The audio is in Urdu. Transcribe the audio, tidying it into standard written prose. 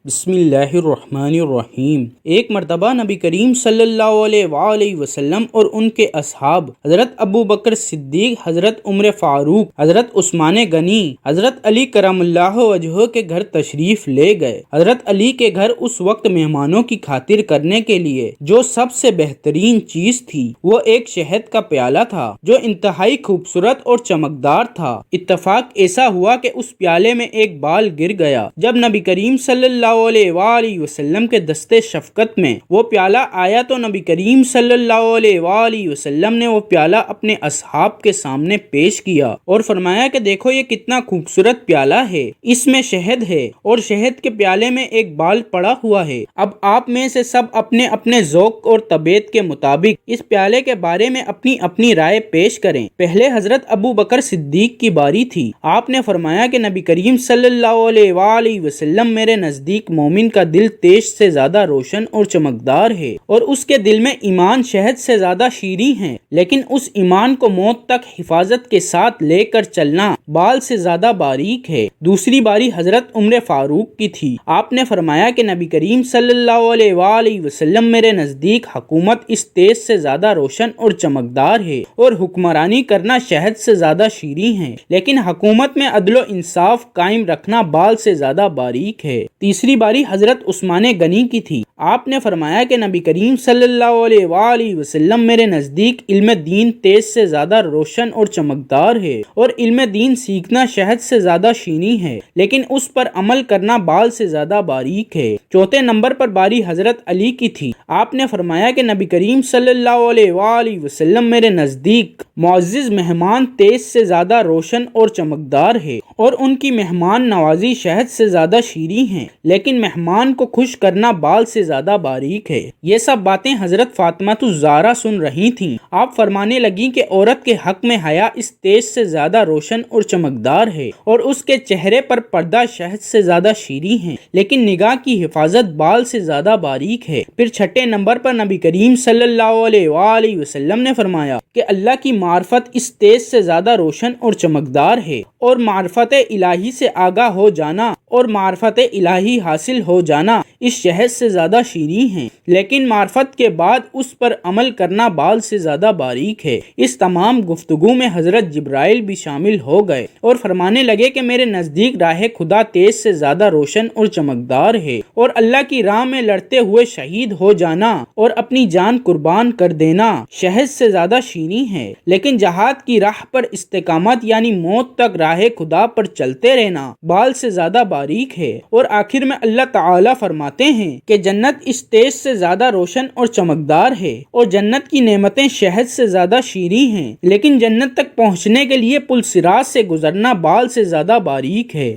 بسم اللہ الرحمن الرحیم۔ ایک مرتبہ نبی کریم صلی اللہ علیہ وآلہ وسلم اور ان کے اصحاب حضرت ابو بکر صدیق، حضرت عمر فاروق، حضرت عثمان غنی، حضرت علی کرم اللہ وجہہ کے گھر تشریف لے گئے۔ حضرت علی کے گھر اس وقت مہمانوں کی خاطر کرنے کے لیے جو سب سے بہترین چیز تھی وہ ایک شہد کا پیالہ تھا جو انتہائی خوبصورت اور چمکدار تھا۔ اتفاق ایسا ہوا کہ اس پیالے میں ایک بال گر گیا۔ جب نبی کریم صلی اللہ علیہ وآلہ وسلم کے دستے شفقت میں وہ پیالہ آیا تو نبی کریم صلی اللہ علیہ وآلہ وسلم نے وہ پیالہ اپنے اصحاب کے سامنے پیش کیا اور فرمایا کہ دیکھو یہ کتنا خوبصورت پیالہ ہے، اس میں شہد ہے اور شہد کے پیالے میں ایک بال پڑا ہوا ہے۔ اب آپ میں سے سب اپنے اپنے ذوق اور طبیعت کے مطابق اس پیالے کے بارے میں اپنی اپنی رائے پیش کریں۔ پہلے حضرت ابو بکر صدیق کی باری تھی۔ آپ نے فرمایا کہ نبی کریم صلی اللہ علیہ وآلہ وسلم میرے نزدیک مومن کا دل تیش سے زیادہ روشن اور چمکدار ہے اور اس کے دل میں ایمان شہد سے زیادہ شیریں ہے، لیکن اس ایمان کو موت تک حفاظت کے ساتھ لے کر چلنا بال سے زیادہ باریک ہے۔ دوسری باری حضرت عمر فاروق کی تھی۔ آپ نے فرمایا کہ نبی کریم صلی اللہ علیہ وآلہ وسلم میرے نزدیک حکومت اس تیز سے زیادہ روشن اور چمکدار ہے اور حکمرانی کرنا شہد سے زیادہ شیریں ہے، لیکن حکومت میں عدل و انصاف قائم رکھنا بال سے زیادہ باریک ہے۔ تیسری باری حضرت عثمان غنی کی تھی۔ آپ نے فرمایا کہ نبی کریم صلی اللہ علیہ وآلہ وسلم میرے نزدیک علم دین تیز سے زیادہ روشن اور چمکدار ہے اور علم دین سیکھنا شہد سے زیادہ شیریں ہے، لیکن اس پر عمل کرنا بال سے زیادہ باریک ہے۔ چوتھے نمبر پر باری حضرت علی کی تھی۔ آپ نے فرمایا کہ نبی کریم صلی اللہ علیہ وآلہ وسلم میرے نزدیک معزز مہمان تیز سے زیادہ روشن اور چمکدار ہے اور ان کی مہمان نوازی شہد سے زیادہ شیریں ہے، لیکن مہمان کو خوش کرنا بال سے زیادہ باریک ہے۔ یہ سب باتیں حضرت فاطمہ الزہرا سن رہی تھیں۔ آپ فرمانے لگیں کہ عورت کے حق میں حیا اس تیز سے زیادہ روشن اور چمکدار ہے اور اس کے چہرے پر پردہ شہد سے زیادہ شیریں ہے، لیکن نگاہ کی حفاظت بال سے زیادہ باریک ہے۔ پھر چھٹے نمبر پر نبی کریم صلی اللہ علیہ وآلہ وسلم نے فرمایا کہ اللہ کی معرفت اس تیز سے زیادہ روشن اور چمکدار ہے اور معرفت الہی سے آگاہ ہو جانا اور معرفت الہی حاصل ہو جانا اس شہد سے زیادہ شیریں ہیں، لیکن معرفت کے بعد اس پر عمل کرنا بال سے زیادہ باریک ہے۔ اس تمام گفتگو میں حضرت جبرائیل بھی شامل ہو گئے اور فرمانے لگے کہ میرے نزدیک راہ خدا تیز سے زیادہ روشن اور چمکدار ہے اور اللہ کی راہ میں لڑتے ہوئے شہید ہو جانا اور اپنی جان قربان کر دینا شہد سے زیادہ شیریں ہے، لیکن جہاد کی راہ پر استقامت یعنی موت تک راہ خدا پر چلتے رہنا بال سے زیادہ باریک ہے۔ اور آخر میں اللہ تعالی فرماتے ہیں کہ جنت اس تیز سے زیادہ روشن اور چمکدار ہے اور جنت کی نعمتیں شہد سے زیادہ شیریں ہیں، لیکن جنت تک پہنچنے کے لیے پل صراط سے گزرنا بال سے زیادہ باریک ہے۔